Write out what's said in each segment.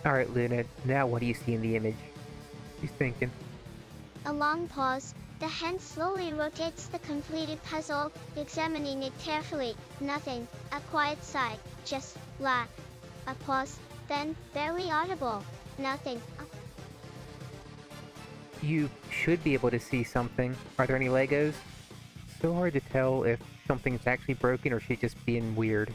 Alright, Luna, now what do you see in the image? She's thinking. A long pause. The hand slowly rotates the completed puzzle, examining it carefully. Nothing. A quiet sigh. Just black. A pause. Then, barely audible. Nothing. You should be able to see something. Are there any Legos? So hard to tell if something's actually broken or she's just being weird.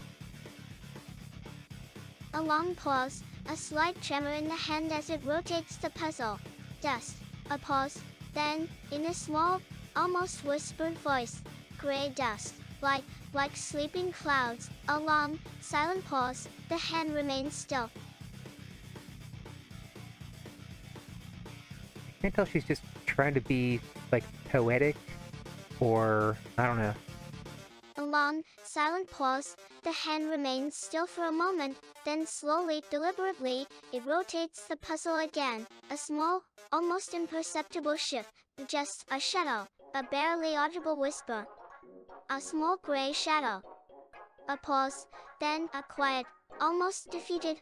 A long pause. A slight tremor in the hand as it rotates the puzzle. Dust. A pause. Then, in a small, almost whispered voice, gray dust, like sleeping clouds. A long, silent pause. The hand remains still. I can't tell if she's just trying to be, like, poetic, or I don't know. A long, silent pause. The hand remains still for a moment, then slowly, deliberately, it rotates the puzzle again. A small, almost imperceptible shift. Just a shadow. A barely audible whisper. A small gray shadow. A pause. Then a quiet, almost defeated.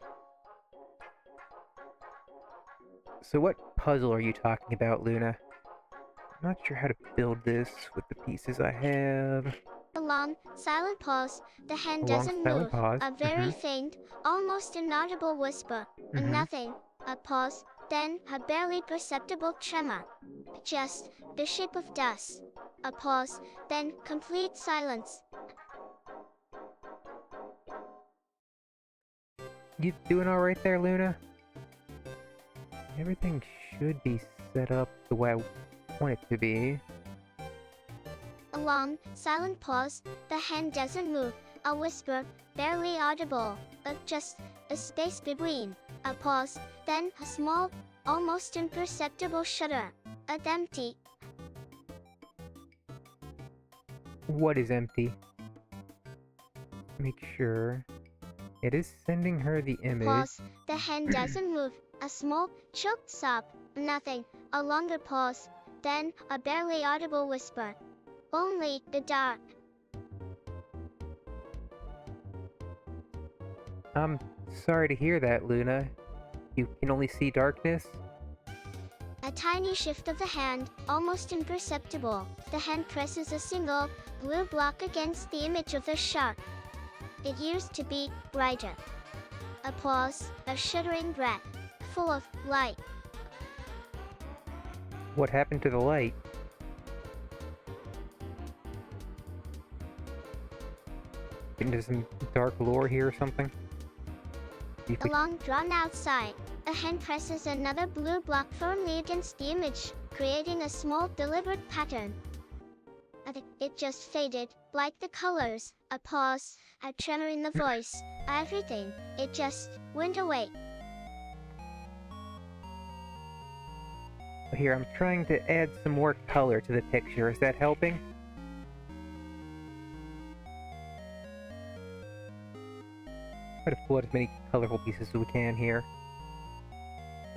So what puzzle are you talking about, Luna? I'm not sure how to build this with the pieces I have. A long, silent pause. The A hand long doesn't silent move. pause. A very faint, almost inaudible whisper. Mm-hmm. Nothing. A pause. Then a barely perceptible tremor. Just the shape of dust. A pause. Then complete silence. You doing alright there, Luna? Everything should be set up the way I want it to be. A long, silent pause. The hand doesn't move. A whisper, barely audible. Just a space between. A pause. Then a small, almost imperceptible shudder. Empty. What is empty? Make sure. It is sending her the image. Pause. The hand doesn't move. A small, choked sob. Nothing. A longer pause. Then a barely audible whisper. Only the dark. I'm sorry to hear that, Luna. You can only see darkness? A tiny shift of the hand, almost imperceptible. The hand presses a single, blue block against the image of the shark. It used to be brighter. A pause, a shuddering breath, full of light. What happened to the light? Into some dark lore here or something? You A think- long drawn-out sigh. A hand presses another blue block firmly against the image, creating a small, deliberate pattern. It just faded, like the colors. A pause, a tremor in the voice. Everything. It just went away. Here, I'm trying to add some more color to the picture. Is that helping? Try to pull out as many colorful pieces as we can here.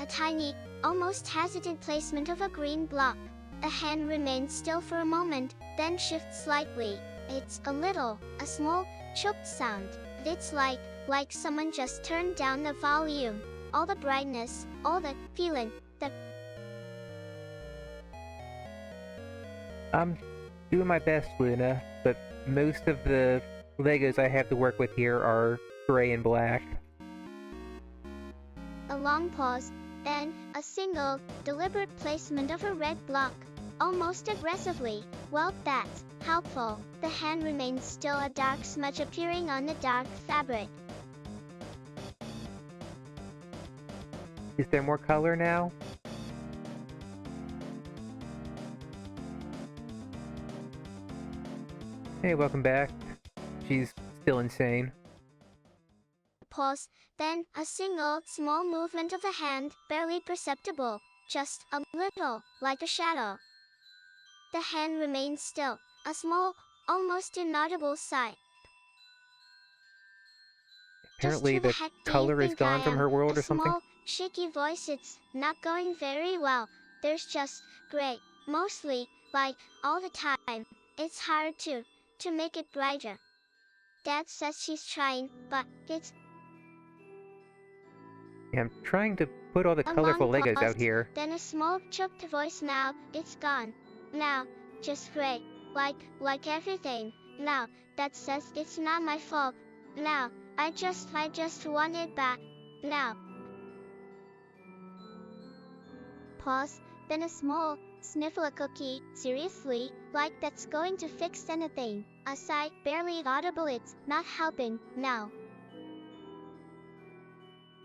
A tiny, almost hesitant placement of a green block. The hand remains still for a moment, then shifts slightly. It's a small, choked sound. It's like someone just turned down the volume. All the brightness, all the feeling, the I'm doing my best, Luna, but most of the Legos I have to work with here are gray and black. a long pause, then a single, deliberate placement of a red block. Almost aggressively. Well, that's helpful. The hand remains still, a dark smudge appearing on the dark fabric. Is there more color now? Hey, welcome back. She's still insane. Pause, then a single, small movement of the hand, barely perceptible, just a little, like a shadow. The hand remains still, a small, almost inaudible sigh. Just Apparently who the the heck do you color is think I gone from am? her world A or something? small, shaky voice. It's not going very well. There's just gray, mostly, like, all the time. It's hard to make it brighter. Dad says she's trying, but it's Yeah, I'm trying to put all the A colorful long Legos out pause, here. then a small choked voice. Now, it's gone. Now, just great. Like everything. Now, that says it's not my fault. Now, I just want it back. Now. Pause, then a small, sniffle a cookie. Seriously, like that's going to fix anything. A sigh, barely audible. It's not helping. Now.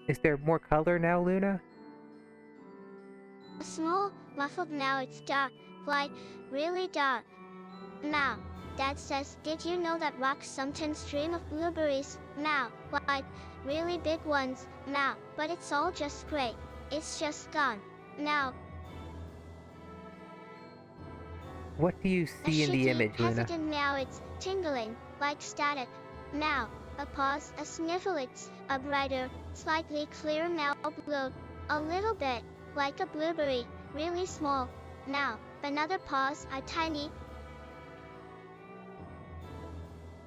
Is there more color now, Luna? A small, muffled. Now it's dark. Like, really dark. Now, Dad says, did you know that rocks sometimes dream of blueberries? Now, like, really big ones. Now, but it's all just gray. It's just gone. Now, What do you a see in the shaky, image, Luna? hesitant meow. It's tingling, like static. Now, a pause, a sniffle. It's a brighter, slightly clearer meow. Blue. A little bit, like a blueberry, really small. Now, another pause, a tiny,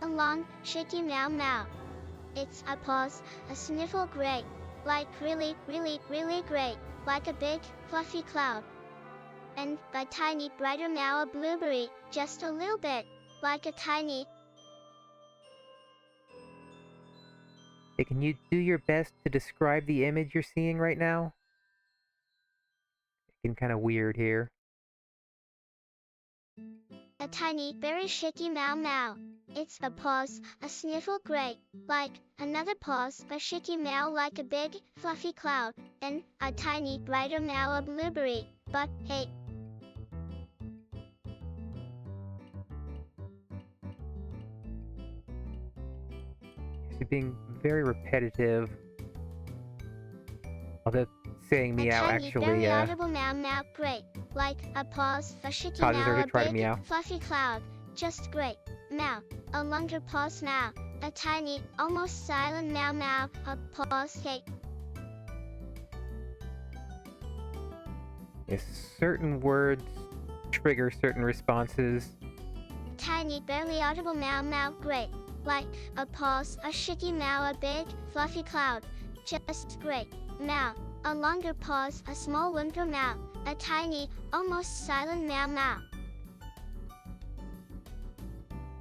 a long, shaky meow meow. It's a pause, a sniffle. Gray. Like really, really, really gray. Like a big, fluffy cloud. And a tiny, brighter meow. A blueberry, just a little bit. Like a tiny, Hey, can you do your best to describe the image you're seeing right now? It's getting kind of weird here. a tiny, very shaky meow meow. It's a pause, a sniffle. Gray. Like another pause, a shaky meow. Like a big, fluffy cloud. And a tiny, brighter meow. A blueberry. But hey, She's being very repetitive. Although saying a meow tiny, actually very audible meow meow. Great. Like a pause, a shaky causes her meow. to A try to big, meow. fluffy cloud. Just great. Meow. A longer pause now. A tiny, almost silent meow meow. A pause. Hey. Yes, certain words trigger certain responses. Tiny, barely audible meow meow. Great. Like a pause, a shaky meow. A big, fluffy cloud. Just great. Meow. A longer pause, a small whimper meow. A tiny, almost silent meow meow.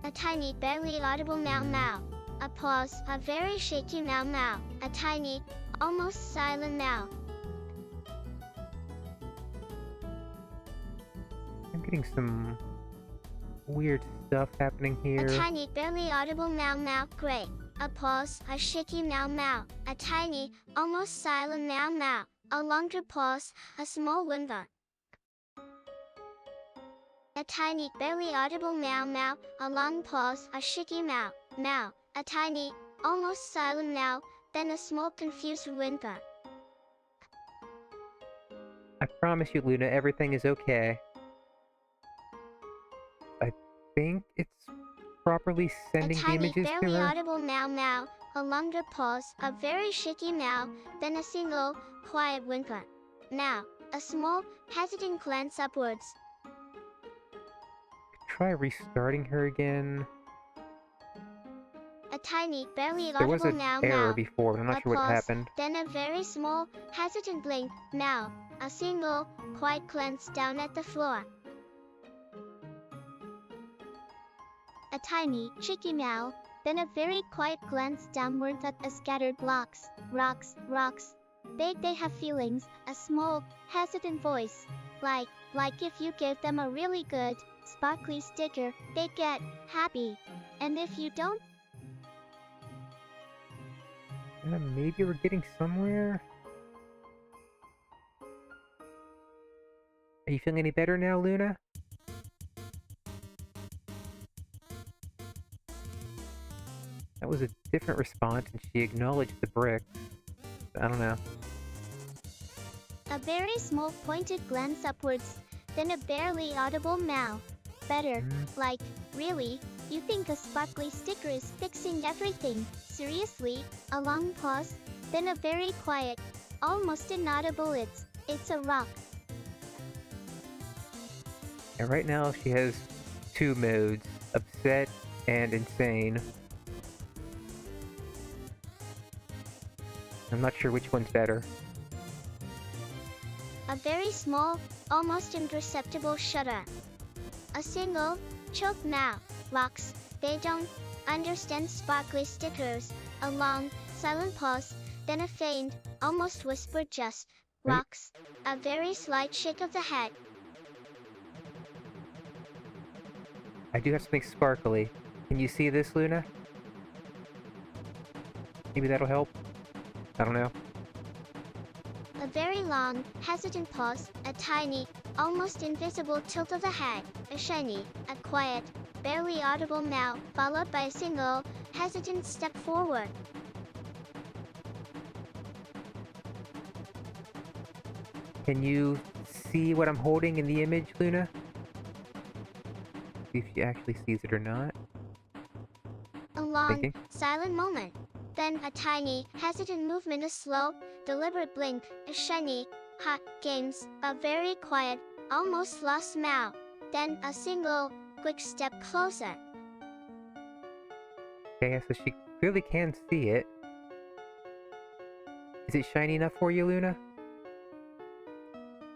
A tiny, barely audible meow meow. A pause, a very shaky meow meow. A tiny, almost silent meow. I'm getting some weird stuff happening A here. tiny, barely audible meow meow. Great. A pause, a shaky meow meow. A tiny, almost silent meow meow. A longer pause, a small whimper. A tiny, barely audible meow meow. A long pause, a shaky meow meow. A tiny, almost silent meow. Then a small confused whimper. I promise you, Luna, everything is okay. I think it's properly A sending the tiny, images to barely her. audible meow meow. A longer pause, a very shaky meow. Then a single, quiet whimper. Now, a small, hesitant glance upwards. Try restarting her again. A tiny, barely There was audible an meow error meow. before, but I'm not A sure what pause, happened. then a very small, hesitant blink. Meow. A single, quiet glance down at the floor. A tiny, cheeky meow. Then a very quiet glance downward at the scattered blocks. Rocks, rocks. They have feelings. A small, hesitant voice. Like if you give them a really good, sparkly sticker, they get happy. And if you don't, Maybe we're getting somewhere? Are you feeling any better now, Luna? That was a different response, and she acknowledged the brick. I don't know. a very small pointed glance upwards, then a barely audible meow. Better. Like, really? You think a sparkly sticker is fixing everything? Seriously? A long pause, then a very quiet, almost inaudible it's a rock. And right now she has two modes, upset and insane. I'm not sure which one's better. A very small, almost imperceptible shudder. A single, choked mouth. Rocks. They don't understand sparkly stickers. A long, silent pause, then a faint, almost whispered just. Right? Rocks. A very slight shake of the head. I do have something sparkly. Can you see this, Luna? Maybe that'll help? I don't know. A very long, hesitant pause, a tiny, almost invisible tilt of the head, a shiny, a quiet, barely audible meow, followed by a single, hesitant step forward. Can you see what I'm holding in the image, Luna? See if she actually sees it or not. A long, Thinking. silent moment. Then a tiny, hesitant movement, a slow, deliberate blink, a shiny, hot games, a very quiet, almost lost meow. Then a single, quick step closer. Okay, so she clearly can see it. Is it shiny enough for you, Luna?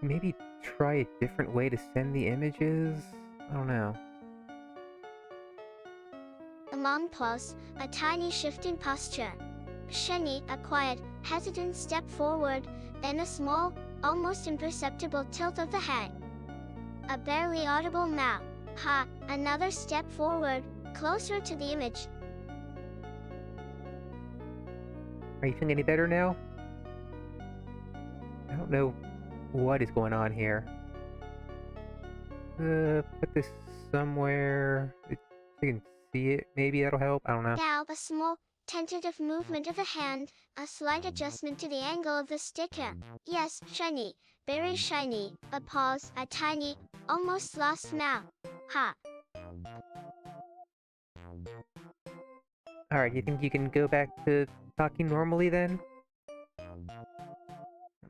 Maybe try a different way to send the images? I don't know. A long pause, a tiny shifting posture. Shiny, a quiet, hesitant step forward, then a small, almost imperceptible tilt of the head. A barely audible meow. Ha, another step forward, closer to the image. Are you feeling any better now? I don't know what is going on here. Put this somewhere. You can see it. Maybe that'll help. I don't know. Now, a small, tentative movement of the hand, a slight adjustment to the angle of the sticker. Yes, shiny, very shiny. A pause, a tiny, almost lost meow. Ha. Alright, you think you can go back to talking normally then? I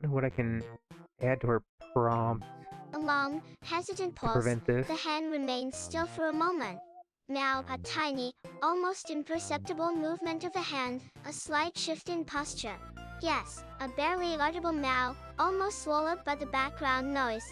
don't know what I can add to her prompt A long, hesitant to pause. prevent this. The hand remains still for a moment. Now, a tiny, almost imperceptible movement of the hand, a slight shift in posture. Yes, a barely audible meow, almost swallowed by the background noise.